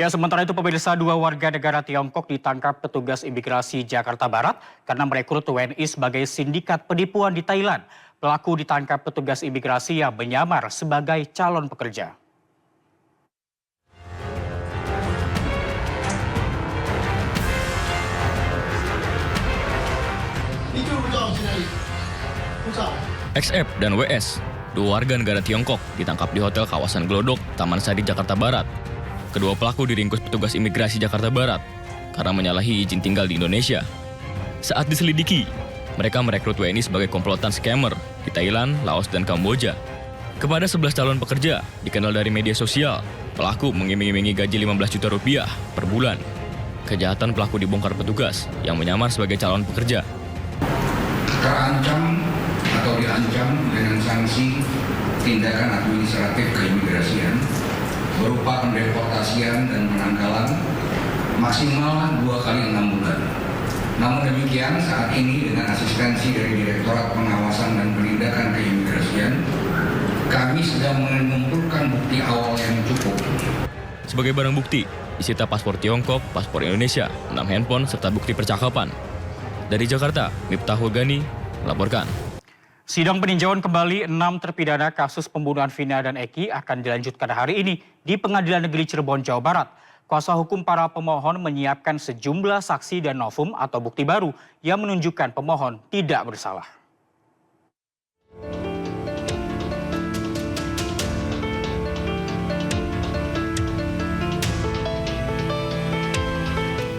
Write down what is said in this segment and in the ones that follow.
Ya, sementara itu pemirsa, dua warga negara Tiongkok ditangkap petugas imigrasi Jakarta Barat karena merekrut WNI sebagai sindikat penipuan di Thailand. Pelaku ditangkap petugas imigrasi yang menyamar sebagai calon pekerja. XF dan WS, dua warga negara Tiongkok, ditangkap di hotel kawasan Glodok, Taman Sari, Jakarta Barat. Kedua pelaku diringkus petugas imigrasi Jakarta Barat karena menyalahi izin tinggal di Indonesia. Saat diselidiki, mereka merekrut WNI sebagai komplotan scammer di Thailand, Laos, dan Kamboja. Kepada 11 calon pekerja, dikenal dari media sosial, pelaku mengiming-imingi gaji 15 juta rupiah per bulan. Kejahatan pelaku dibongkar petugas yang menyamar sebagai calon pekerja. Terancam atau diancam dengan sanksi tindakan administratif keimigrasian berupa pendeportasian dan penangkalan maksimal 2 kali 6 bulan. Namun demikian, saat ini dengan asistensi dari Direktorat Pengawasan dan Penindakan Keimigrasian, kami sedang mengumpulkan bukti awal yang cukup. Sebagai barang bukti, disita paspor Tiongkok, paspor Indonesia, 6 handphone, serta bukti percakapan. Dari Jakarta, Miftahul Gani melaporkan. Sidang peninjauan kembali 6 terpidana kasus pembunuhan Vina dan Eki akan dilanjutkan hari ini di Pengadilan Negeri Cirebon, Jawa Barat. Kuasa hukum para pemohon menyiapkan sejumlah saksi dan novum atau bukti baru yang menunjukkan pemohon tidak bersalah.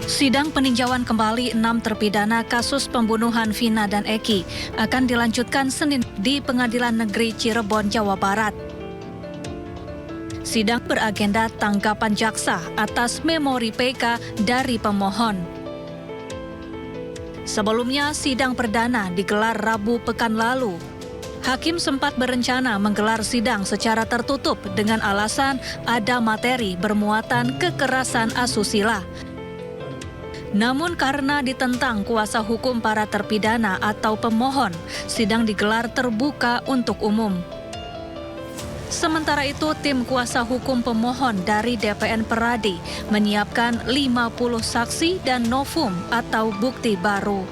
Sidang peninjauan kembali 6 terpidana kasus pembunuhan Vina dan Eki akan dilanjutkan Senin di Pengadilan Negeri Cirebon, Jawa Barat. Sidang beragenda tanggapan jaksa atas memori PK dari pemohon. Sebelumnya, sidang perdana digelar Rabu pekan lalu. Hakim sempat berencana menggelar sidang secara tertutup dengan alasan ada materi bermuatan kekerasan asusila. Namun karena ditentang kuasa hukum para terpidana atau pemohon, sidang digelar terbuka untuk umum. Sementara itu, tim kuasa hukum pemohon dari DPN Peradi menyiapkan 50 saksi dan novum atau bukti baru.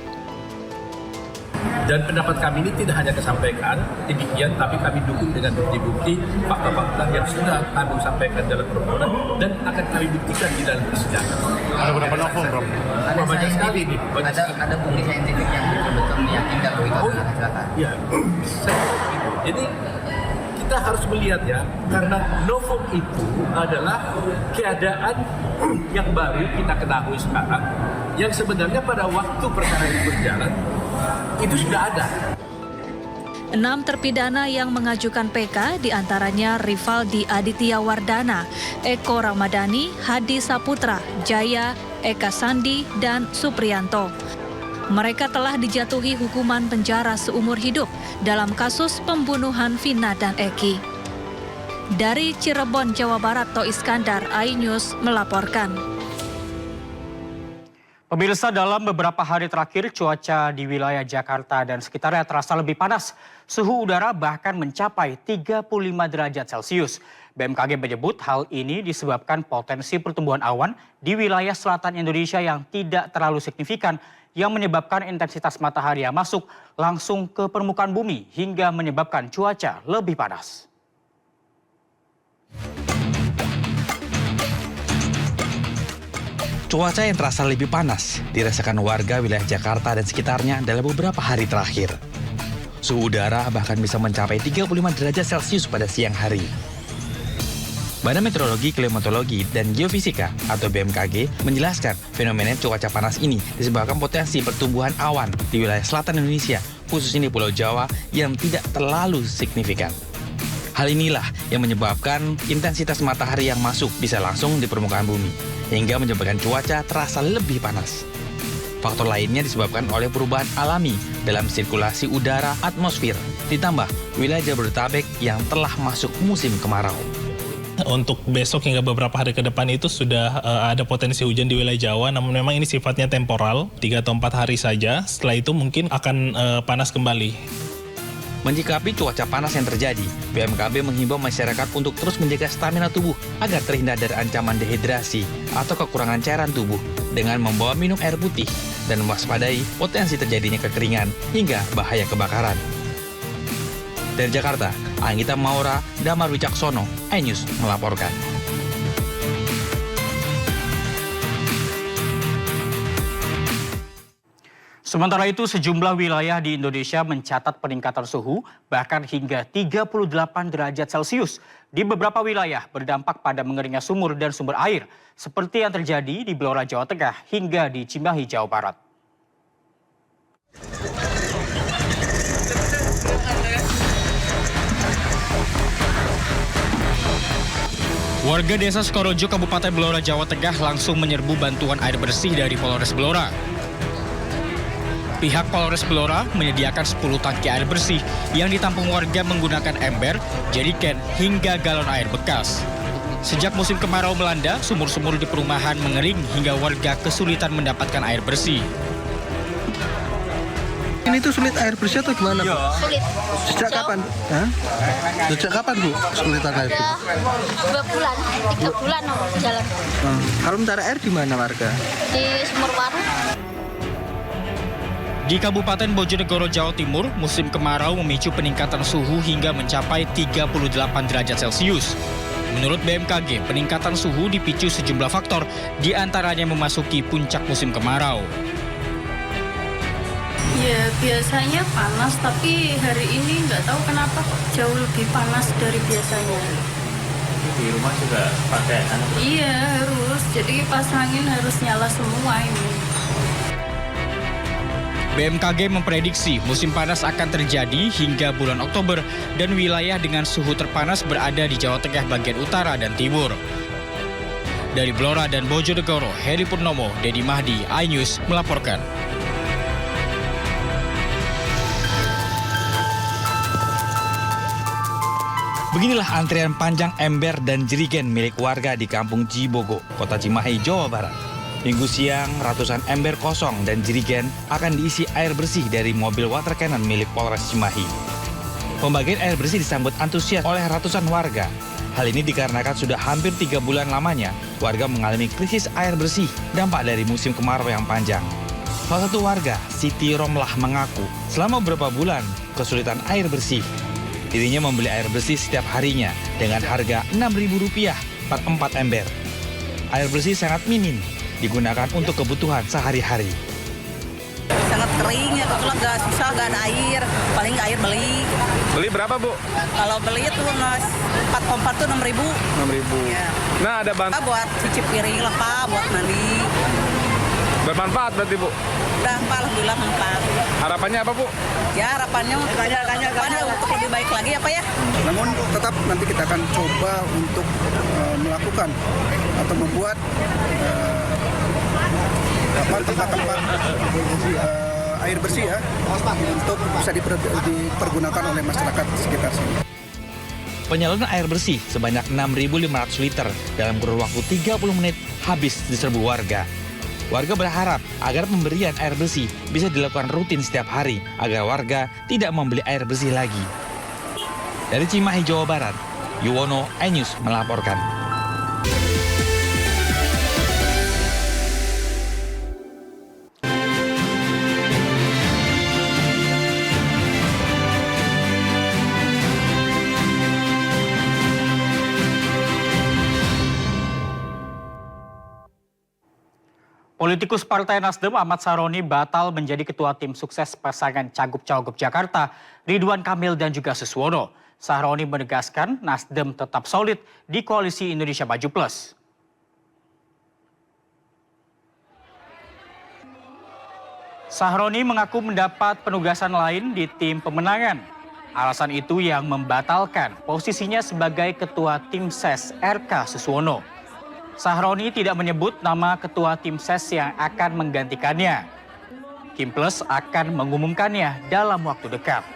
Dan pendapat kami ini tidak hanya kesampaikan demikian, tapi kami dukung dengan bukti-bukti, fakta-fakta yang sudah kami sampaikan dalam permohonan dan akan kami buktikan di dalam persidangan. Ada berapa novum, Bro? Ada banyak sekali nih. Ada bukti saintifik yang betul-betul meyakinkan bahwa itu adalah kecelakaan. Ya, jadi kita harus melihat ya, karena novum itu adalah keadaan yang baru kita ketahui sekarang, yang sebenarnya pada waktu perkara itu berjalan, itu sudah ada. 6 terpidana yang mengajukan PK diantaranya Rivaldi Aditya Wardana, Eko Ramadhani, Hadi Saputra, Jaya, Eka Sandi, dan Supriyanto. Mereka telah dijatuhi hukuman penjara seumur hidup dalam kasus pembunuhan Vina dan Eki. Dari Cirebon, Jawa Barat, To Iskandar, iNews melaporkan. Pemirsa, dalam beberapa hari terakhir cuaca di wilayah Jakarta dan sekitarnya terasa lebih panas. Suhu udara bahkan mencapai 35 derajat Celcius. BMKG menyebut hal ini disebabkan potensi pertumbuhan awan di wilayah selatan Indonesia yang tidak terlalu signifikan, yang menyebabkan intensitas matahari yang masuk langsung ke permukaan bumi hingga menyebabkan cuaca lebih panas. Cuaca yang terasa lebih panas dirasakan warga wilayah Jakarta dan sekitarnya dalam beberapa hari terakhir. Suhu udara bahkan bisa mencapai 35 derajat Celcius pada siang hari. Badan Meteorologi, Klimatologi, dan Geofisika atau BMKG menjelaskan fenomena cuaca panas ini disebabkan potensi pertumbuhan awan di wilayah selatan Indonesia, khususnya di Pulau Jawa, yang tidak terlalu signifikan. Hal inilah yang menyebabkan intensitas matahari yang masuk bisa langsung di permukaan bumi, hingga menyebabkan cuaca terasa lebih panas. Faktor lainnya disebabkan oleh perubahan alami dalam sirkulasi udara atmosfer, ditambah wilayah Jabodetabek yang telah masuk musim kemarau. Untuk besok hingga beberapa hari ke depan itu sudah ada potensi hujan di wilayah Jawa, namun memang ini sifatnya temporal, 3 atau 4 hari saja. Setelah itu mungkin akan panas kembali. Menyikapi cuaca panas yang terjadi, BMKG menghimbau masyarakat untuk terus menjaga stamina tubuh agar terhindar dari ancaman dehidrasi atau kekurangan cairan tubuh dengan membawa minum air putih dan mewaspadai potensi terjadinya kekeringan hingga bahaya kebakaran. Dari Jakarta, Anggita Maura, Damar Wicaksono, iNews melaporkan. Sementara itu, sejumlah wilayah di Indonesia mencatat peningkatan suhu bahkan hingga 38 derajat Celcius. Di beberapa wilayah berdampak pada mengeringnya sumur dan sumber air, seperti yang terjadi di Blora, Jawa Tengah hingga di Cimahi, Jawa Barat. Warga Desa Skorojo, Kabupaten Blora, Jawa Tengah langsung menyerbu bantuan air bersih dari Polres Blora. Pihak Polres Blora menyediakan 10 tangki air bersih yang ditampung warga menggunakan ember, jerigen, hingga galon air bekas. Sejak musim kemarau melanda, sumur-sumur di perumahan mengering hingga warga kesulitan mendapatkan air bersih. Ini tuh sulit air bersih atau gimana, Bu? Sulit. Sejak kapan? Hah? Sejak kapan, Bu, kesulitan air bersih? Udah 2 bulan, 3 bulan jalan. Kalau mencari air di mana warga? Di sumur waru. Di Kabupaten Bojonegoro, Jawa Timur, musim kemarau memicu peningkatan suhu hingga mencapai 38 derajat Celcius. Menurut BMKG, peningkatan suhu dipicu sejumlah faktor, di antaranya memasuki puncak musim kemarau. Ya, biasanya panas, tapi hari ini nggak tahu kenapa jauh lebih panas dari biasanya. Di rumah juga pakai Iya, harus. Jadi pas angin harus nyala semua ini. BMKG memprediksi musim panas akan terjadi hingga bulan Oktober dan wilayah dengan suhu terpanas berada di Jawa Tengah bagian utara dan timur. Dari Blora dan Bojonegoro, Heri Purnomo, Dedi Mahdi, iNews melaporkan. Beginilah antrian panjang ember dan jerigen milik warga di Kampung Cibogo, Kota Cimahi, Jawa Barat. Minggu siang, ratusan ember kosong dan jerigen akan diisi air bersih dari mobil water cannon milik Polres Cimahi. Pembagian air bersih disambut antusias oleh ratusan warga. Hal ini dikarenakan sudah hampir 3 bulan lamanya warga mengalami krisis air bersih dampak dari musim kemarau yang panjang. Salah satu warga, Siti Romlah, mengaku selama beberapa bulan kesulitan air bersih. Dirinya membeli air bersih setiap harinya dengan harga Rp6.000 per 4 ember. Air bersih sangat minim, digunakan untuk kebutuhan sehari-hari. Sangat kering ya, kebetulan nggak susah, nggak ada air, paling air beli. Beli berapa, Bu? Kalau beli itu mas 4 kompor tuh 6.000. 6.000. Ya. Nah, ada bantuan buat cuci piring lah Pak, buat mandi. Bermanfaat berarti, Bu? Udah Pak, alhamdulillah manfaat. Harapannya apa, Bu? Ya harapannya untuk lebih baik lagi apa ya? Namun tetap nanti kita akan coba untuk melakukan atau membuat tempat-tempat air bersih ya untuk bisa dipergunakan oleh masyarakat sekitar sini. Penyaluran air bersih sebanyak 6.500 liter dalam kurun waktu 30 menit habis diserbu warga. Warga berharap agar pemberian air bersih bisa dilakukan rutin setiap hari agar warga tidak membeli air bersih lagi. Dari Cimahi, Jawa Barat, Yuwono, iNews melaporkan. Politikus Partai Nasdem Ahmad Saroni batal menjadi ketua tim sukses pasangan Cagup-Cawagup Jakarta Ridwan Kamil dan juga Suswono. Saroni menegaskan Nasdem tetap solid di koalisi Indonesia Maju Plus. Saroni mengaku mendapat penugasan lain di tim pemenangan. Alasan itu yang membatalkan posisinya sebagai ketua tim ses RK Suswono. Sahroni tidak menyebut nama ketua tim ses yang akan menggantikannya. Kim Plus akan mengumumkannya dalam waktu dekat.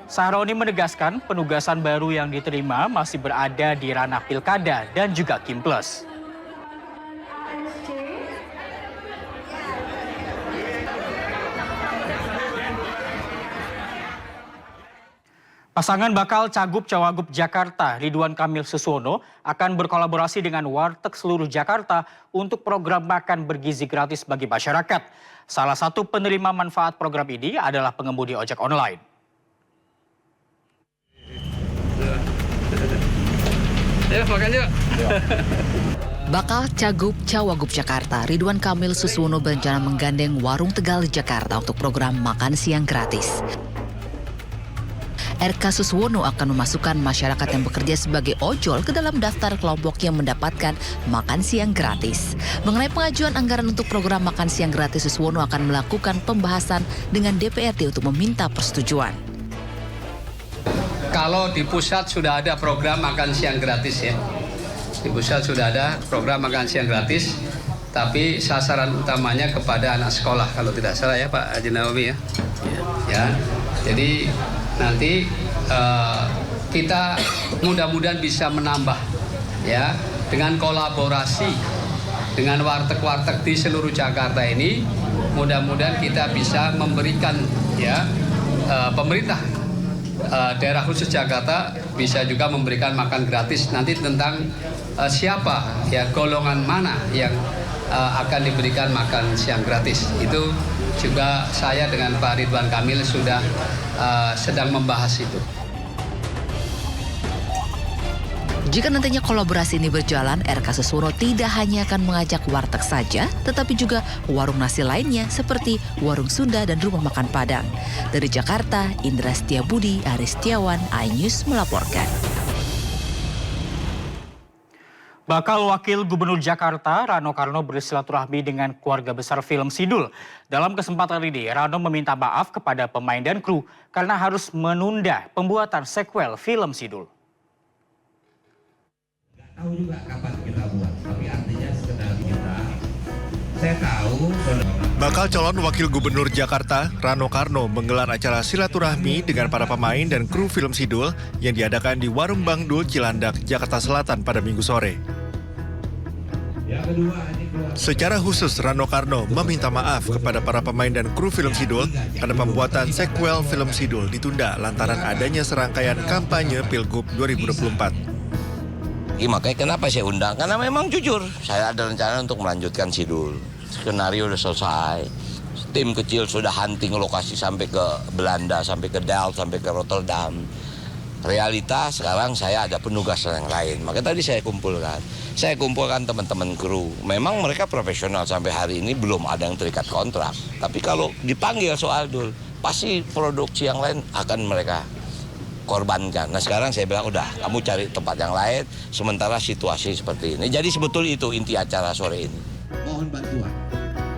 Sahroni menegaskan penugasan baru yang diterima masih berada di ranah pilkada dan juga Kim Plus. Pasangan bakal Cagup-Cawagup Jakarta, Ridwan Kamil Suswono, akan berkolaborasi dengan warteg seluruh Jakarta untuk program makan bergizi gratis bagi masyarakat. Salah satu penerima manfaat program ini adalah pengemudi ojek online. Ayo makan yuk. Bakal Cagup-Cawagup Jakarta, Ridwan Kamil Suswono berencana menggandeng Warung Tegal Jakarta untuk program makan siang gratis. RK Suswono akan memasukkan masyarakat yang bekerja sebagai ojol ke dalam daftar kelompok yang mendapatkan makan siang gratis. Mengenai pengajuan anggaran untuk program makan siang gratis, Suswono akan melakukan pembahasan dengan DPRD untuk meminta persetujuan. Kalau di pusat sudah ada program makan siang gratis ya. Di pusat sudah ada program makan siang gratis, tapi sasaran utamanya kepada anak sekolah kalau tidak salah ya Pak Haji Nawawi ya. Ya. Jadi nanti kita mudah-mudahan bisa menambah ya dengan kolaborasi dengan warteg-warteg di seluruh Jakarta ini, mudah-mudahan kita bisa memberikan ya pemerintah daerah khusus Jakarta bisa juga memberikan makan gratis nanti tentang siapa ya golongan mana yang akan diberikan makan siang gratis. Itu juga saya dengan Pak Ridwan Kamil sudah sedang membahas itu. Jika nantinya kolaborasi ini berjalan, RK Suswono tidak hanya akan mengajak warteg saja, tetapi juga warung nasi lainnya seperti Warung Sunda dan Rumah Makan Padang. Dari Jakarta, Indra Setiabudi, Aris Setiawan, iNews melaporkan. Bakal Wakil Gubernur Jakarta, Rano Karno bersilaturahmi dengan keluarga besar film Sidul. Dalam kesempatan ini, Rano meminta maaf kepada pemain dan kru karena harus menunda pembuatan sequel film Sidul. Tahu juga kapan kita buat, tapi artinya sekedar kita. Saya tahu. Bakal calon Wakil Gubernur Jakarta, Rano Karno menggelar acara silaturahmi dengan para pemain dan kru film Sidul yang diadakan di Warung Bang Dul, Cilandak, Jakarta Selatan pada Minggu sore. Secara khusus, Rano Karno meminta maaf kepada para pemain dan kru film Sidul karena pembuatan sequel film Sidul ditunda lantaran adanya serangkaian kampanye Pilgub 2024. Makanya kenapa saya undang? Karena memang jujur, saya ada rencana untuk melanjutkan Sidul. Skenario udah selesai, tim kecil sudah hunting lokasi sampai ke Belanda, sampai ke Delft, sampai ke Rotterdam. Realita sekarang saya ada penugasan yang lain, makanya tadi saya kumpulkan teman-teman kru. Memang mereka profesional, sampai hari ini belum ada yang terikat kontrak. Tapi kalau dipanggil soal Dul, pasti produksi yang lain akan mereka korbankan. Nah sekarang saya bilang udah, kamu cari tempat yang lain, sementara situasi seperti ini. Jadi sebetul itu inti acara sore ini. Mohon bantuan.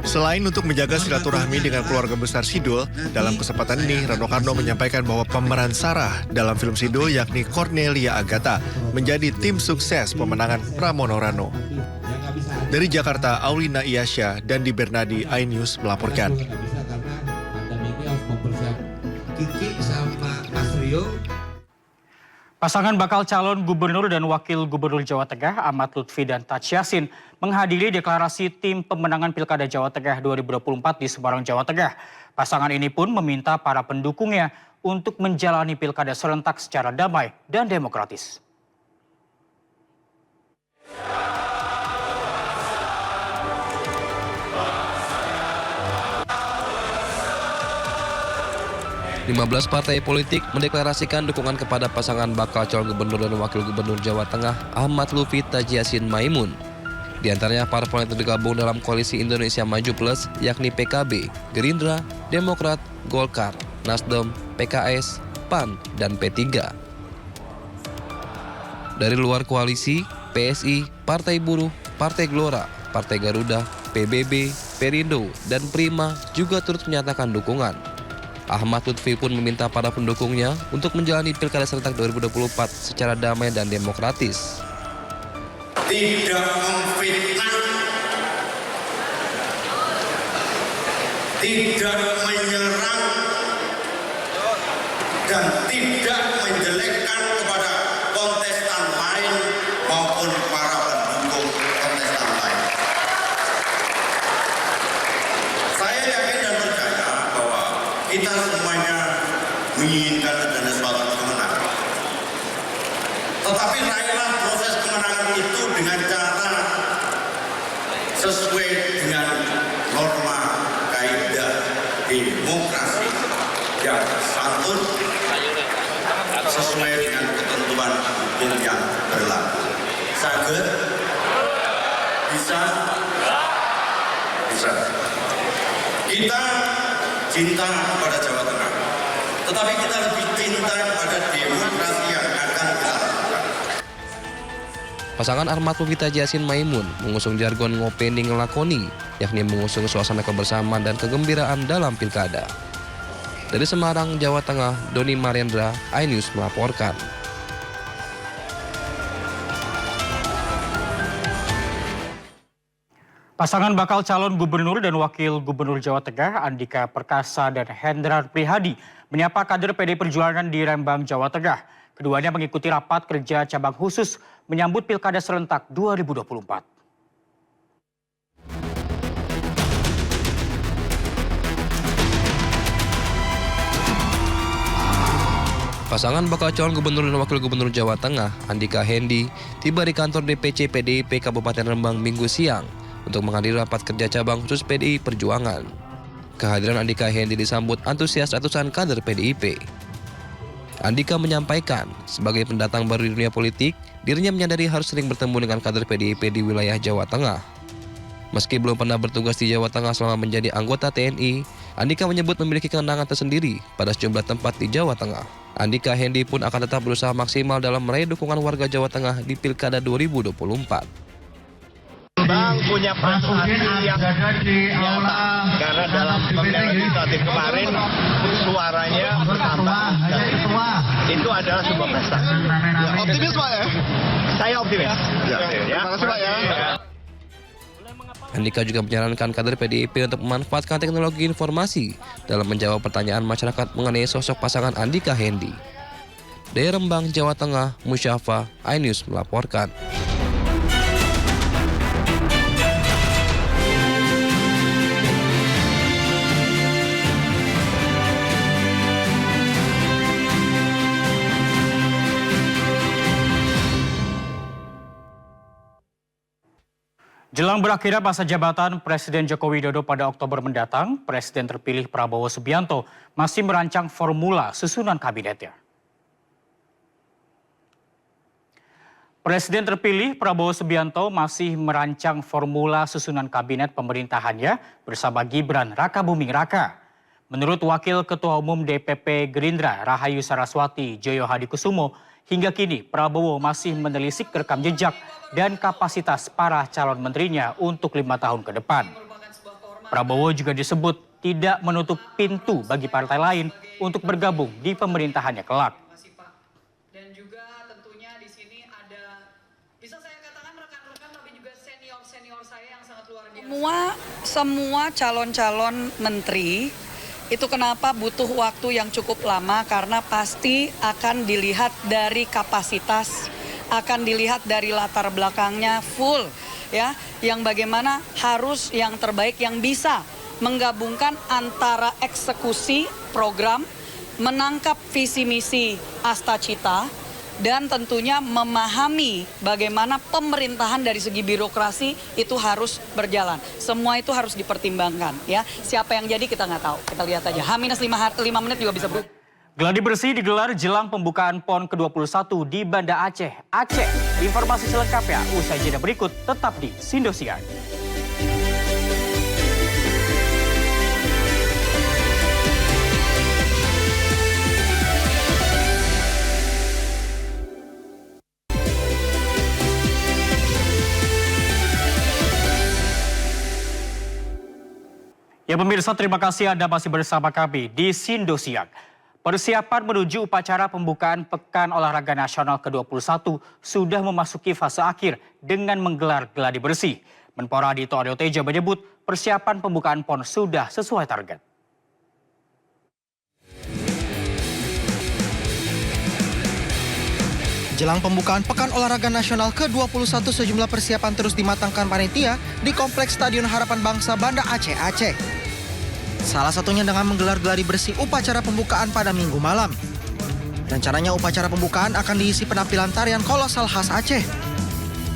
Selain untuk menjaga silaturahmi dengan keluarga besar Sidul, dalam kesempatan ini Rano Karno menyampaikan bahwa pemeran Sarah dalam film Sidul yakni Cornelia Agatha menjadi tim sukses pemenangan Pramono Rano. Dari Jakarta, Aulina Iyasya dan Di Bernadi, iNews melaporkan. Kiki sama Mas Rio. Pasangan bakal calon gubernur dan wakil gubernur Jawa Tengah, Ahmad Lutfi dan Taj Yassin, menghadiri deklarasi tim pemenangan Pilkada Jawa Tengah 2024 di Semarang, Jawa Tengah. Pasangan ini pun meminta para pendukungnya untuk menjalani pilkada serentak secara damai dan demokratis. 15 partai politik mendeklarasikan dukungan kepada pasangan bakal calon gubernur dan wakil gubernur Jawa Tengah Ahmad Lutfi Taj Yassin Maimun. Di antaranya parpol yang tergabung dalam koalisi Indonesia Maju Plus yakni PKB, Gerindra, Demokrat, Golkar, Nasdem, PKS, PAN, dan P3. Dari luar koalisi, PSI, Partai Buruh, Partai Gelora, Partai Garuda, PBB, Perindo, dan Prima juga turut menyatakan dukungan. Ahmad Lutfi pun meminta para pendukungnya untuk menjalani Pilkada serentak 2024 secara damai dan demokratis. Tidak memfitnah, tidak menyerang, dan tidak menjelekkan kepada kontestan lain maupun para pendukung kontestan lain. Saya yakin dan percaya bahwa kita semuanya menginginkan adanya suatu kemenangan. Tetapi raihlah proses kemenangan itu dengan cara sesuai dengan norma kaidah demokrasi yang santun, sesuai dengan ketentuan hukum yang berlaku. Saged? Bisa? Bisa. Kita cinta kepada Jawa Tengah, tetapi kita lebih cinta kepada demokrasi yang akan kita lakukan. Pasangan Ahmad Lutfi Tajiasin Maimun mengusung jargon ngopeni ngelakoni, yakni mengusung suasana kebersamaan dan kegembiraan dalam pilkada. Dari Semarang, Jawa Tengah, Doni Mariendra, iNews melaporkan. Pasangan bakal calon gubernur dan wakil gubernur Jawa Tengah, Andika Perkasa dan Hendrar Prihadi, menyapa kader PDI Perjuangan di Rembang, Jawa Tengah. Keduanya mengikuti rapat kerja cabang khusus menyambut Pilkada Serentak 2024. Pasangan bakal calon gubernur dan wakil gubernur Jawa Tengah, Andika Hendi, tiba di kantor DPC PDIP Kabupaten Rembang Minggu siang untuk menghadiri rapat kerja cabang khusus PDI Perjuangan. Kehadiran Andika Hendi disambut antusias ratusan kader PDIP. Andika menyampaikan, sebagai pendatang baru di dunia politik, dirinya menyadari harus sering bertemu dengan kader PDIP di wilayah Jawa Tengah. Meski belum pernah bertugas di Jawa Tengah selama menjadi anggota TNI, Andika menyebut memiliki kenangan tersendiri pada sejumlah tempat di Jawa Tengah. Andika Hendi pun akan tetap berusaha maksimal dalam meraih dukungan warga Jawa Tengah di Pilkada 2024. Bang punya prestasi yang nyata karena dalam pemilihan legislatif kemarin suaranya bertambah dan itu adalah sebuah prestasi. Ya, optimis Pak ya? Saya optimis. Ya. Terima kasih Pak ya. Andika juga menyarankan kader PDIP untuk memanfaatkan teknologi informasi dalam menjawab pertanyaan masyarakat mengenai sosok pasangan Andika Hendi. Dari Rembang, Jawa Tengah, Musyafa, iNews melaporkan. Jelang berakhirnya masa jabatan Presiden Joko Widodo pada Oktober mendatang, Presiden terpilih Prabowo Subianto masih merancang formula susunan kabinetnya. Presiden terpilih Prabowo Subianto masih merancang formula susunan kabinet pemerintahannya bersama Gibran Rakabuming Raka. Menurut Wakil Ketua Umum DPP Gerindra Rahayu Saraswati Joyo Hadikusumo, hingga kini Prabowo masih menelisik rekam jejak dan kapasitas para calon menterinya untuk 5 tahun ke depan. Prabowo juga disebut tidak menutup pintu bagi partai lain untuk bergabung di pemerintahannya kelak. Dan juga tentunya di sini ada, bisa saya katakan rekan-rekan tapi juga senior-senior saya yang sangat luar biasa. Semua calon-calon menteri itu kenapa butuh waktu yang cukup lama, karena pasti akan dilihat dari kapasitas, akan dilihat dari latar belakangnya full ya, yang bagaimana harus yang terbaik yang bisa menggabungkan antara eksekusi program, menangkap visi misi Astacita, dan tentunya memahami bagaimana pemerintahan dari segi birokrasi itu harus berjalan. Semua itu harus dipertimbangkan ya. Siapa yang jadi kita nggak tahu. Kita lihat aja. H-5 menit juga bisa berubah. Gladi bersih digelar jelang pembukaan PON ke-21 di Banda Aceh. Informasi selengkapnya usai jeda berikut, tetap di Sindosiar. Ya pemirsa, terima kasih Anda masih bersama kami di Sindosiar. Persiapan menuju upacara pembukaan Pekan Olahraga Nasional ke-21 sudah memasuki fase akhir dengan menggelar gladi bersih. Menpora Dito Aryo Tejo menyebut persiapan pembukaan PON sudah sesuai target. Jelang pembukaan Pekan Olahraga Nasional ke-21, sejumlah persiapan terus dimatangkan panitia di Kompleks Stadion Harapan Bangsa Banda Aceh. Salah satunya dengan menggelar gladi bersih upacara pembukaan pada Minggu malam. Rencananya upacara pembukaan akan diisi penampilan tarian kolosal khas Aceh.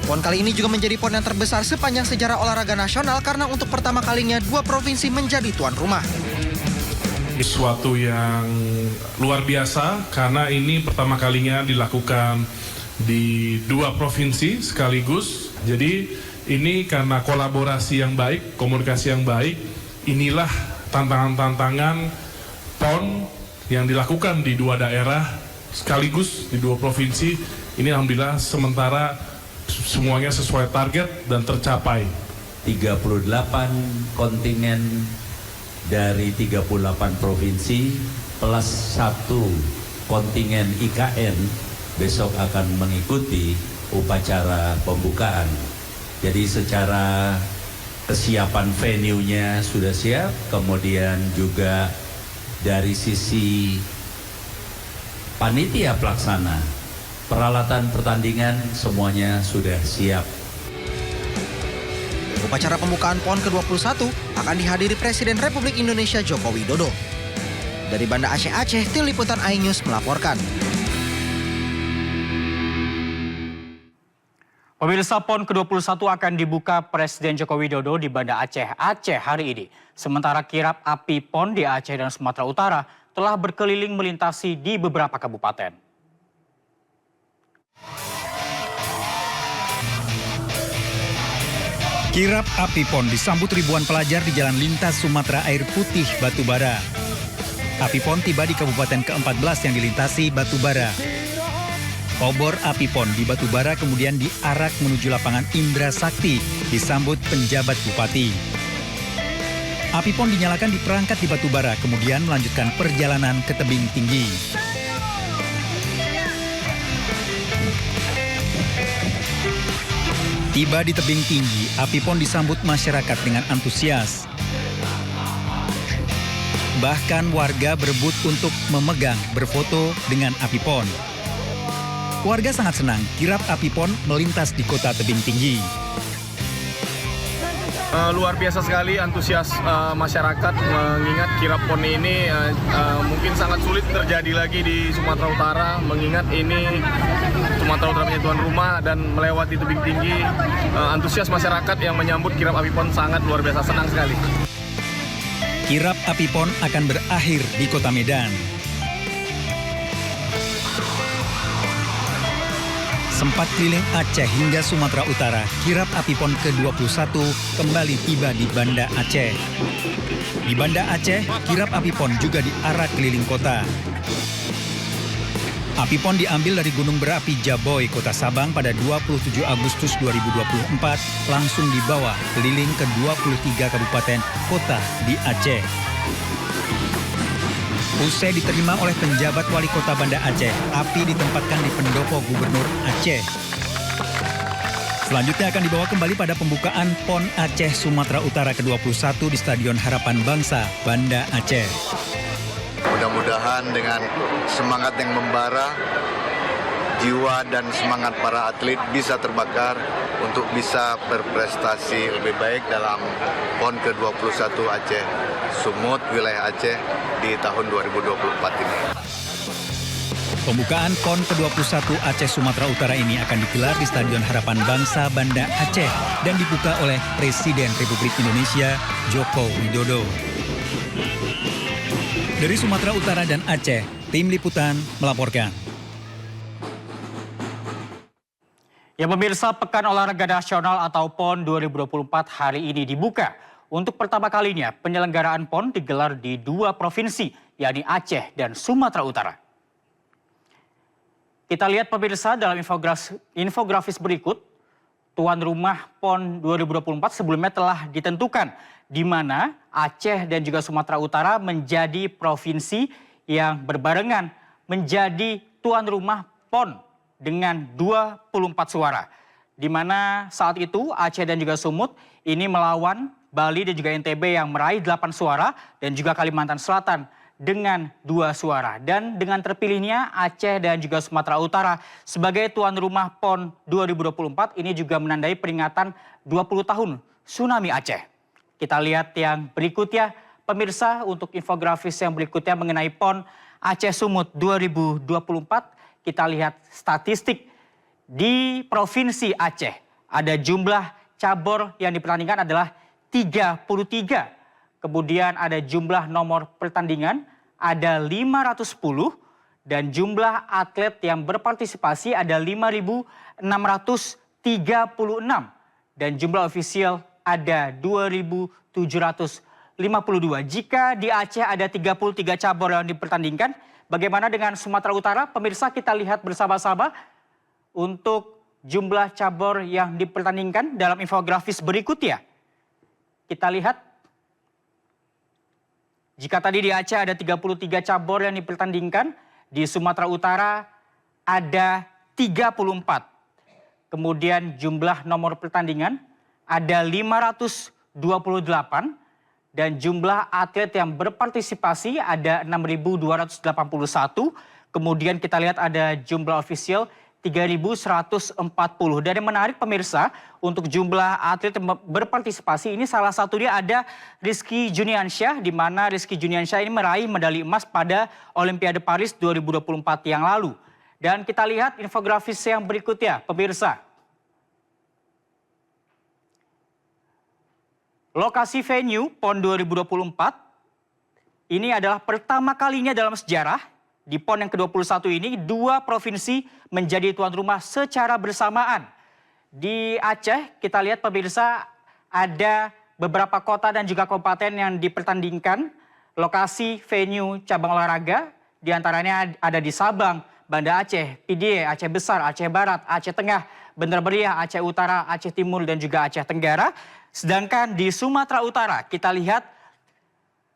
PON kali ini juga menjadi PON yang terbesar sepanjang sejarah olahraga nasional karena untuk pertama kalinya 2 provinsi menjadi tuan rumah. Suatu yang luar biasa karena ini pertama kalinya dilakukan di 2 provinsi sekaligus. Jadi ini karena kolaborasi yang baik, komunikasi yang baik, inilah tantangan-tantangan PON yang dilakukan di 2 daerah sekaligus di 2 provinsi. Ini alhamdulillah sementara semuanya sesuai target dan tercapai. 38 kontingen dari 38 provinsi plus 1 kontingen IKN besok akan mengikuti upacara pembukaan. Jadi secara kesiapan venue-nya sudah siap, kemudian juga dari sisi panitia pelaksana, peralatan pertandingan semuanya sudah siap. Upacara pembukaan PON ke-21 akan dihadiri Presiden Republik Indonesia Joko Widodo. Dari Banda Aceh, Tim Liputan iNews melaporkan. Pemirsa, PON ke-21 akan dibuka Presiden Joko Widodo di Banda Aceh hari ini. Sementara kirap api PON di Aceh dan Sumatera Utara telah berkeliling melintasi di beberapa kabupaten. Kirap api PON disambut ribuan pelajar di Jalan Lintas Sumatera Air Putih, Batubara. Api PON tiba di Kabupaten ke-14 yang dilintasi Batubara. Obor api PON di Batubara kemudian diarak menuju lapangan Indra Sakti, disambut penjabat bupati. Api PON dinyalakan di perangkat di Batubara, kemudian melanjutkan perjalanan ke tebing tinggi. Tiba di tebing tinggi, api PON disambut masyarakat dengan antusias. Bahkan warga berebut untuk memegang, berfoto dengan api PON. Warga sangat senang kirap api PON melintas di kota tebing tinggi. Luar biasa sekali antusias masyarakat mengingat kirap PON ini mungkin sangat sulit terjadi lagi di Sumatera Utara, mengingat ini Sumatera Utara punya tuan rumah dan melewati tebing tinggi. Antusias masyarakat yang menyambut kirap api PON sangat luar biasa, senang sekali. Kirap api PON akan berakhir di kota Medan. Sempat keliling Aceh hingga Sumatera Utara, kirap api PON ke-21 kembali tiba di Banda Aceh. Di Banda Aceh, kirap api PON juga diarak keliling kota. Api PON diambil dari gunung berapi Jaboy, Kota Sabang pada 27 Agustus 2024, langsung dibawa keliling ke 23 kabupaten kota di Aceh. Usai diterima oleh penjabat wali kota Banda Aceh, api ditempatkan di pendopo Gubernur Aceh. Selanjutnya akan dibawa kembali pada pembukaan PON Aceh Sumatera Utara ke-21 di Stadion Harapan Bangsa, Banda Aceh. Mudah-mudahan dengan semangat yang membara, jiwa dan semangat para atlet bisa terbakar untuk bisa berprestasi lebih baik dalam PON ke-21 Aceh Sumut, wilayah Aceh di tahun 2024 ini. Pembukaan PON ke-21 Aceh Sumatera Utara ini akan digelar di Stadion Harapan Bangsa Banda Aceh dan dibuka oleh Presiden Republik Indonesia Joko Widodo. Dari Sumatera Utara dan Aceh, Tim Liputan melaporkan. Ya pemirsa, Pekan Olahraga Nasional atau PON 2024 hari ini dibuka. Untuk pertama kalinya penyelenggaraan PON digelar di 2 provinsi, yakni Aceh dan Sumatera Utara. Kita lihat pemirsa dalam infografis berikut, tuan rumah PON 2024 sebelumnya telah ditentukan, di mana Aceh dan juga Sumatera Utara menjadi provinsi yang berbarengan menjadi tuan rumah PON dengan 24 suara. Di mana saat itu Aceh dan juga Sumut ini melawan Bali dan juga NTB yang meraih 8 suara dan juga Kalimantan Selatan dengan 2 suara. Dan dengan terpilihnya Aceh dan juga Sumatera Utara sebagai tuan rumah PON 2024 ini juga menandai peringatan 20 tahun tsunami Aceh. Kita lihat yang berikutnya, pemirsa, untuk infografis yang berikutnya mengenai PON Aceh Sumut 2024. Kita lihat statistik di Provinsi Aceh. Ada jumlah cabur yang dipertandingkan adalah 33. Kemudian ada jumlah nomor pertandingan ada 510 dan jumlah atlet yang berpartisipasi ada 5.636 dan jumlah ofisial ada 2.752. Jika di Aceh ada 33 cabur yang dipertandingkan, bagaimana dengan Sumatera Utara? Pemirsa, kita lihat bersama-sama untuk jumlah cabur yang dipertandingkan dalam infografis berikutnya. Kita lihat, jika tadi di Aceh ada 33 cabur yang dipertandingkan, di Sumatera Utara ada 34. Kemudian jumlah nomor pertandingan ada 528 dan jumlah atlet yang berpartisipasi ada 6.281. Kemudian kita lihat ada jumlah ofisial 3.140. Dan yang menarik pemirsa, untuk jumlah atlet yang berpartisipasi ini salah satunya ada Rizky Juniansyah, di mana Rizky Juniansyah ini meraih medali emas pada Olimpiade Paris 2024 yang lalu. Dan kita lihat infografis yang berikutnya, pemirsa. Lokasi venue PON 2024 ini adalah pertama kalinya dalam sejarah di PON yang ke-21 ini 2 provinsi menjadi tuan rumah secara bersamaan. Di Aceh kita lihat pemirsa ada beberapa kota dan juga kabupaten yang dipertandingkan lokasi venue cabang olahraga, diantaranya ada di Sabang, Banda Aceh, Pidie, Aceh Besar, Aceh Barat, Aceh Tengah, Bener Meriah, Aceh Utara, Aceh Timur dan juga Aceh Tenggara. Sedangkan di Sumatera Utara kita lihat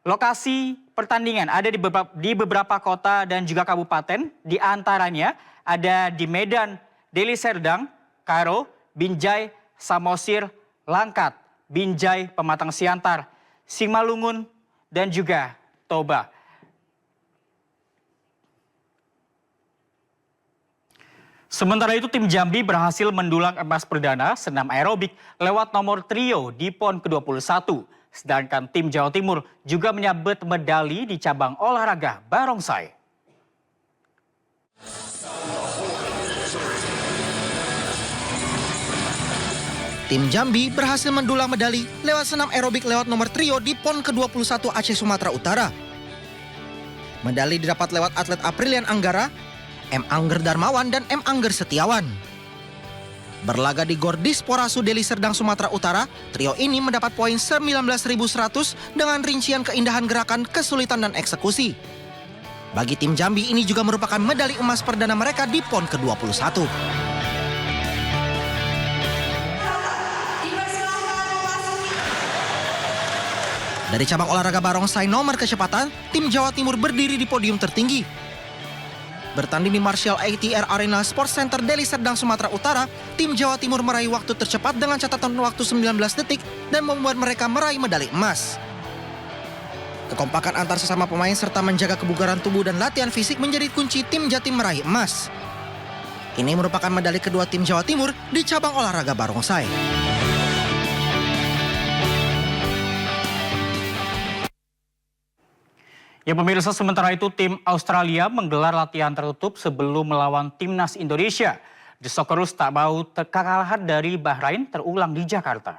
lokasi pertandingan ada di beberapa kota dan juga kabupaten, di antaranya ada di Medan, Deli Serdang, Karo, Binjai, Samosir, Langkat, Binjai, Pematang Siantar, Simalungun, dan juga Toba. Sementara itu tim Jambi berhasil mendulang emas perdana senam aerobik lewat nomor trio di PON ke-21. Sedangkan tim Jawa Timur juga menyabet medali di cabang olahraga barongsai. Tim Jambi berhasil mendulang medali lewat senam aerobik lewat nomor trio di PON ke-21 Aceh Sumatera Utara. Medali didapat lewat atlet Aprilian Anggara, M. Angger Darmawan, dan M. Angger Setiawan. Berlaga di Gor Disporasu Deli Serdang Sumatera Utara, trio ini mendapat poin 19.100 dengan rincian keindahan gerakan, kesulitan, dan eksekusi. Bagi tim Jambi ini juga merupakan medali emas perdana mereka di PON ke-21. Dari cabang olahraga barongsai nomor kecepatan, tim Jawa Timur berdiri di podium tertinggi. Bertanding di Martial ATR Arena Sports Center Deli Serdang Sumatera Utara, tim Jawa Timur meraih waktu tercepat dengan catatan waktu 19 detik dan membuat mereka meraih medali emas. Kekompakan antar sesama pemain serta menjaga kebugaran tubuh dan latihan fisik menjadi kunci tim Jatim meraih emas. Ini merupakan medali kedua tim Jawa Timur di cabang olahraga barongsai. Ya pemirsa, sementara itu tim Australia menggelar latihan tertutup sebelum melawan timnas Indonesia. The Socceroos tak mau kekalahan dari Bahrain terulang di Jakarta.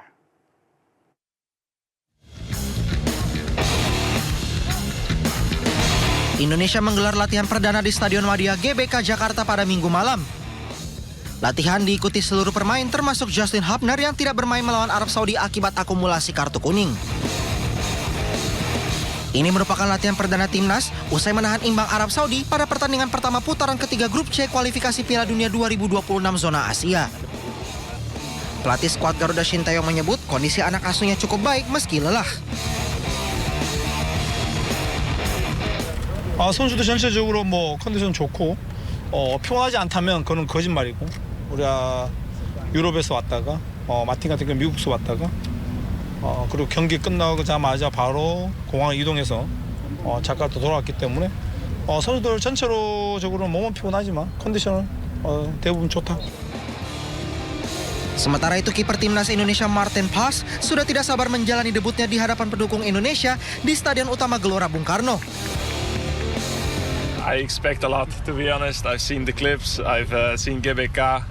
Indonesia menggelar latihan perdana di Stadion Madia GBK Jakarta pada Minggu malam. Latihan diikuti seluruh pemain termasuk Justin Hubner yang tidak bermain melawan Arab Saudi akibat akumulasi kartu kuning. Ini merupakan latihan perdana timnas usai menahan imbang Arab Saudi pada pertandingan pertama putaran ketiga grup C kualifikasi Piala Dunia 2026 zona Asia. Pelatih skuad Garuda Shin Tae-yong menyebut kondisi anak asuhnya cukup baik meski lelah. 선수도 전체적으로 컨디션 좋고 피곤하지 않다면 그건 거짓말이고 우리가 유럽에서 왔다가 마틴 같은 경우 미국에서 왔다가 그리고 경기 끝나자마자 바로 공항 이동해서 자카르타 돌아왔기 때문에 선수들 전체적으로 몸은 피곤하지만 컨디션은 대부분 좋다. Sementara itu kiper timnas Indonesia Martin Paes sudah tidak sabar menjalani debutnya di hadapan pendukung Indonesia di Stadion Utama Gelora Bung Karno. I expect a lot, to be honest. I've seen the clips, I've seen GBK.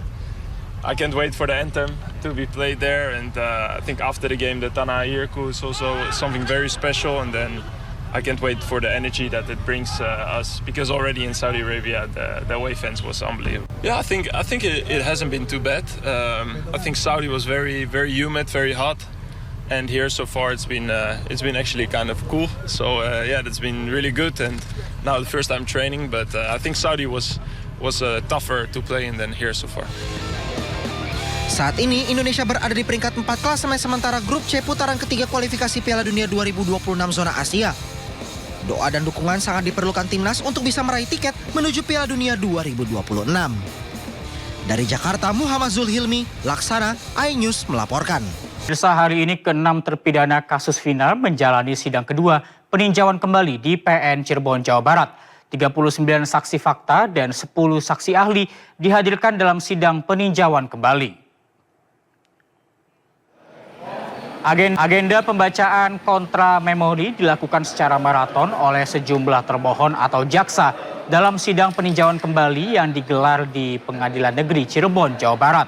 I can't wait for the anthem to be played there, and I think after the game the Tanah Airku is also something very special, and then I can't wait for the energy that it brings us, because already in Saudi Arabia the away fans was unbelievable. Yeah, I think it hasn't been too bad. I think Saudi was very humid, very hot, and here so far it's been actually kind of cool. So yeah, that's been really good, and now the first time training, but I think Saudi was tougher to play in than here so far. Saat ini Indonesia berada di peringkat 4 klasemen sementara grup C putaran ketiga kualifikasi Piala Dunia 2026 zona Asia. Doa dan dukungan sangat diperlukan timnas untuk bisa meraih tiket menuju Piala Dunia 2026. Dari Jakarta, Muhammad Zulhilmi, Laksana, iNews melaporkan. Hari ini ke-6 terpidana kasus final menjalani sidang kedua peninjauan kembali di PN Cirebon, Jawa Barat. 39 saksi fakta dan 10 saksi ahli dihadirkan dalam sidang peninjauan kembali. Agenda pembacaan kontra memori dilakukan secara maraton oleh sejumlah termohon atau jaksa dalam sidang peninjauan kembali yang digelar di Pengadilan Negeri Cirebon, Jawa Barat.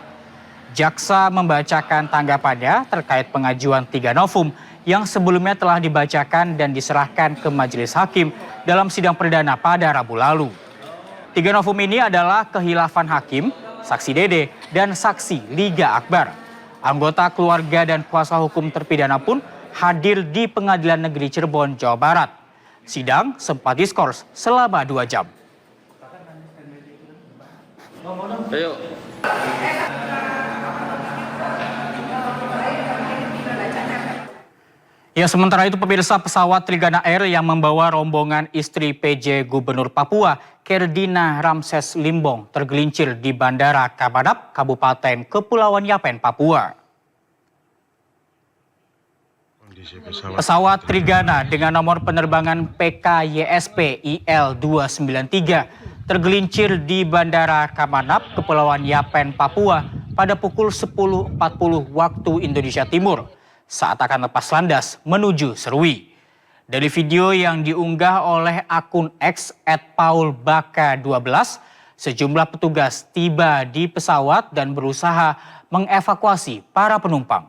Jaksa membacakan tanggapannya terkait pengajuan 3 novum yang sebelumnya telah dibacakan dan diserahkan ke majelis hakim dalam sidang perdana pada Rabu lalu. 3 novum ini adalah kehilafan hakim, saksi Dede, dan saksi Liga Akbar. Anggota keluarga dan kuasa hukum terpidana pun hadir di Pengadilan Negeri Cirebon, Jawa Barat. Sidang sempat diskors selama 2 jam. Ayo. Ya, sementara itu pemirsa, pesawat Trigana Air yang membawa rombongan istri PJ Gubernur Papua, Kerdina Ramses Limbong, tergelincir di Bandara Kamanap, Kabupaten Kepulauan Yapen, Papua. Pesawat Trigana dengan nomor penerbangan PKYSP IL-293 tergelincir di Bandara Kamanap, Kepulauan Yapen, Papua pada pukul 10.40 waktu Indonesia Timur saat akan lepas landas menuju Serui. Dari video yang diunggah oleh akun X @paulbaka12, sejumlah petugas tiba di pesawat dan berusaha mengevakuasi para penumpang.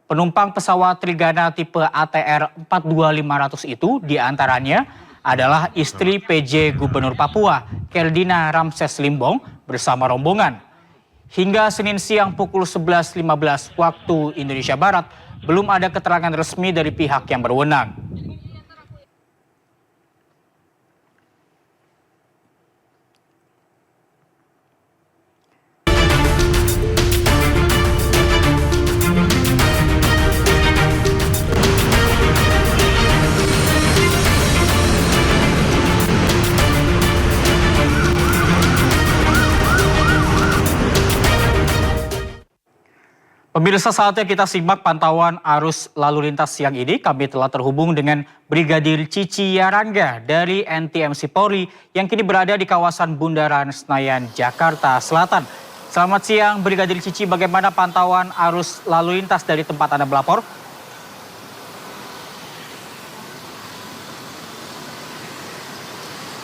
Penumpang pesawat Trigana tipe ATR 42500 itu diantaranya adalah istri PJ Gubernur Papua, Kerdina Ramses Limbong bersama rombongan. Hingga Senin siang pukul 11.15 waktu Indonesia Barat, belum ada keterangan resmi dari pihak yang berwenang. Pemirsa, saatnya kita simak pantauan arus lalu lintas siang ini. Kami telah terhubung dengan Brigadir Cici Yarangga dari NTMC Polri yang kini berada di kawasan Bundaran Senayan, Jakarta Selatan. Selamat siang Brigadir Cici, bagaimana pantauan arus lalu lintas dari tempat Anda melapor?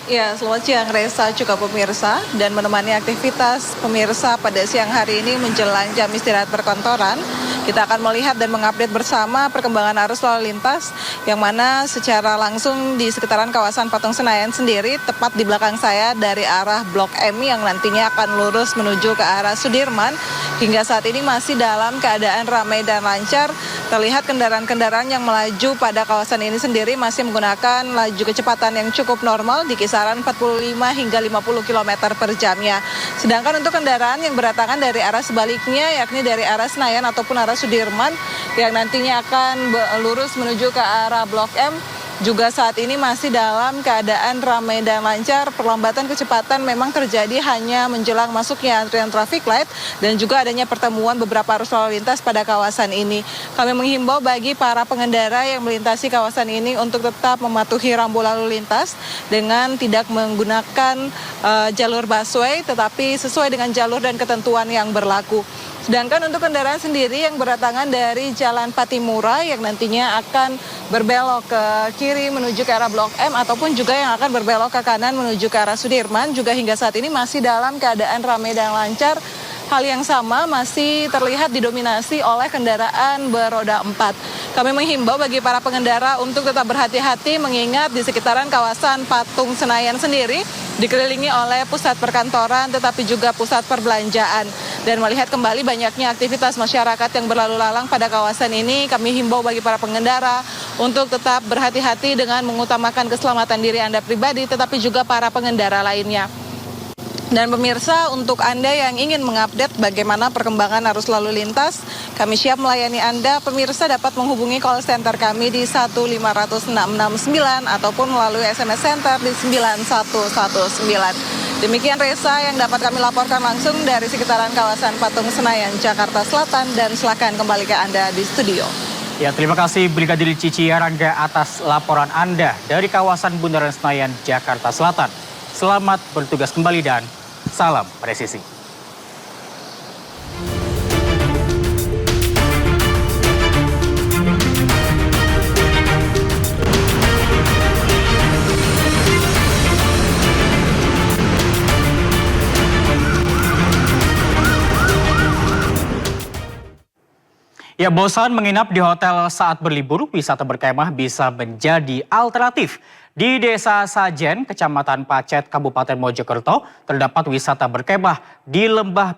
Ya, selamat siang Reza juga pemirsa, dan menemani aktivitas pemirsa pada siang hari ini menjelang jam istirahat perkantoran. Kita akan melihat dan mengupdate bersama perkembangan arus lalu lintas yang mana secara langsung di sekitaran kawasan Patung Senayan sendiri, tepat di belakang saya dari arah Blok M yang nantinya akan lurus menuju ke arah Sudirman. Hingga saat ini masih dalam keadaan ramai dan lancar. Terlihat kendaraan-kendaraan yang melaju pada kawasan ini sendiri masih menggunakan laju kecepatan yang cukup normal di kisaran 45 hingga 50 km per jamnya. Sedangkan untuk kendaraan yang berdatangan dari arah sebaliknya, yakni dari arah Senayan ataupun arah Sudirman yang nantinya akan lurus menuju ke arah Blok M, juga saat ini masih dalam keadaan ramai dan lancar. Perlambatan kecepatan memang terjadi hanya menjelang masuknya antrian traffic light dan juga adanya pertemuan beberapa arus lalu lintas pada kawasan ini. Kami menghimbau bagi para pengendara yang melintasi kawasan ini untuk tetap mematuhi rambu lalu lintas dengan tidak menggunakan jalur busway, tetapi sesuai dengan jalur dan ketentuan yang berlaku. Sedangkan untuk kendaraan sendiri yang berdatangan dari Jalan Patimura yang nantinya akan berbelok ke kiri menuju ke arah Blok M ataupun juga yang akan berbelok ke kanan menuju ke arah Sudirman juga hingga saat ini masih dalam keadaan ramai dan lancar. Hal yang sama masih terlihat didominasi oleh kendaraan beroda 4. Kami menghimbau bagi para pengendara untuk tetap berhati-hati mengingat di sekitaran kawasan Patung Senayan sendiri dikelilingi oleh pusat perkantoran tetapi juga pusat perbelanjaan. Dan melihat kembali banyaknya aktivitas masyarakat yang berlalu lalang pada kawasan ini, kami himbau bagi para pengendara untuk tetap berhati-hati dengan mengutamakan keselamatan diri Anda pribadi tetapi juga para pengendara lainnya. Dan pemirsa, untuk Anda yang ingin mengupdate bagaimana perkembangan arus lalu lintas, kami siap melayani Anda. Pemirsa dapat menghubungi call center kami di 15669 ataupun melalui SMS center di 9119. Demikian Reza yang dapat kami laporkan langsung dari sekitaran kawasan Patung Senayan, Jakarta Selatan, dan silakan kembali ke Anda di studio. Ya, terima kasih Brigadir Cici Arangga atas laporan Anda dari kawasan Bundaran Senayan, Jakarta Selatan. Selamat bertugas kembali dan salam presisi. Ya, bosan menginap di hotel saat berlibur, wisata berkemah bisa menjadi alternatif. Di Desa Sajen, Kecamatan Pacet, Kabupaten Mojokerto, terdapat wisata berkemah di lembah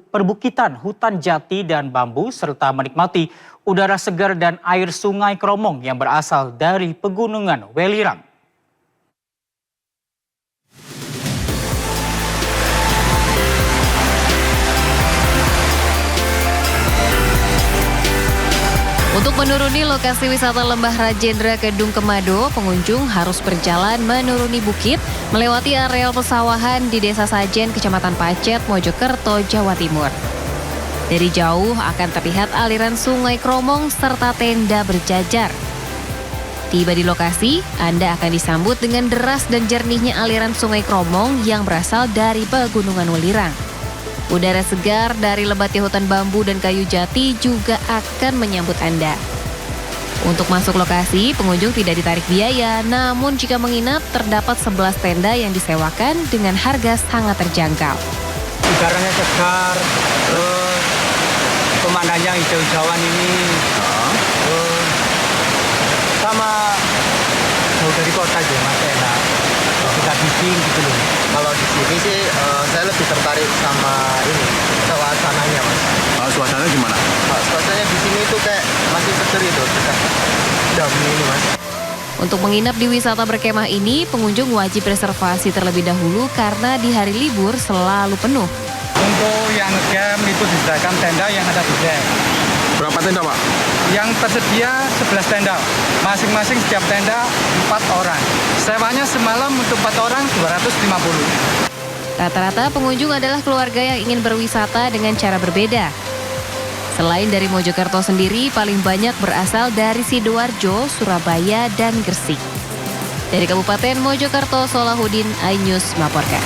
perbukitan, hutan jati dan bambu, serta menikmati udara segar dan air sungai Kromong yang berasal dari pegunungan Welirang. Untuk menuruni lokasi wisata Lembah Rajendra Kedung Kemado, pengunjung harus berjalan menuruni bukit, melewati areal persawahan di Desa Sajen, Kecamatan Pacet, Mojokerto, Jawa Timur. Dari jauh akan terlihat aliran sungai Kromong serta tenda berjajar. Tiba di lokasi, Anda akan disambut dengan deras dan jernihnya aliran sungai Kromong yang berasal dari pegunungan Welirang. Udara segar dari lebatnya hutan bambu dan kayu jati juga akan menyambut Anda. Untuk masuk lokasi, pengunjung tidak ditarik biaya, namun jika menginap, terdapat 11 tenda yang disewakan dengan harga sangat terjangkau. Udaranya segar, terus pemandangannya hijau-hijauan ini, sama jauh dari kota aja masih enak. Tidak bising gitu loh. Kalau di sini sih saya lebih tertarik sama ini suasananya, Mas. Suasananya gimana? Suasananya di sini itu kayak masih seger itu, damai ini, Mas. Untuk menginap di wisata berkemah ini, pengunjung wajib reservasi terlebih dahulu karena di hari libur selalu penuh. Untuk yang camp itu disediakan tenda yang ada di camp. Berapa tenda, Pak? Yang tersedia 11 tenda. Masing-masing setiap tenda 4 orang. Sewanya semalam untuk 4 orang 250. Rata-rata pengunjung adalah keluarga yang ingin berwisata dengan cara berbeda. Selain dari Mojokerto sendiri, paling banyak berasal dari Sidoarjo, Surabaya, dan Gresik. Dari Kabupaten Mojokerto, Solahuddin, iNews melaporkan.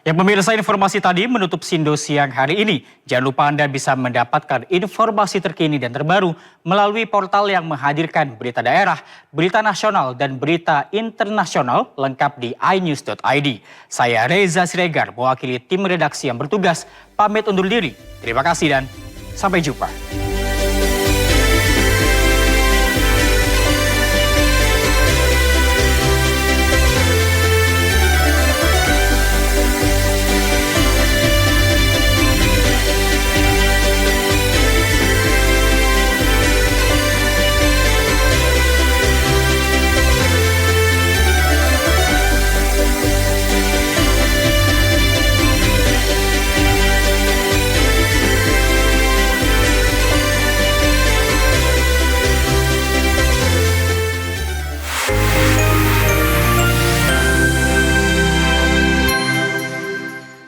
Ya, pemirsa, informasi tadi menutup Sindo siang hari ini. Jangan lupa Anda bisa mendapatkan informasi terkini dan terbaru melalui portal yang menghadirkan berita daerah, berita nasional, dan berita internasional lengkap di inews.id. Saya Reza Siregar, mewakili tim redaksi yang bertugas, pamit undur diri. Terima kasih dan sampai jumpa.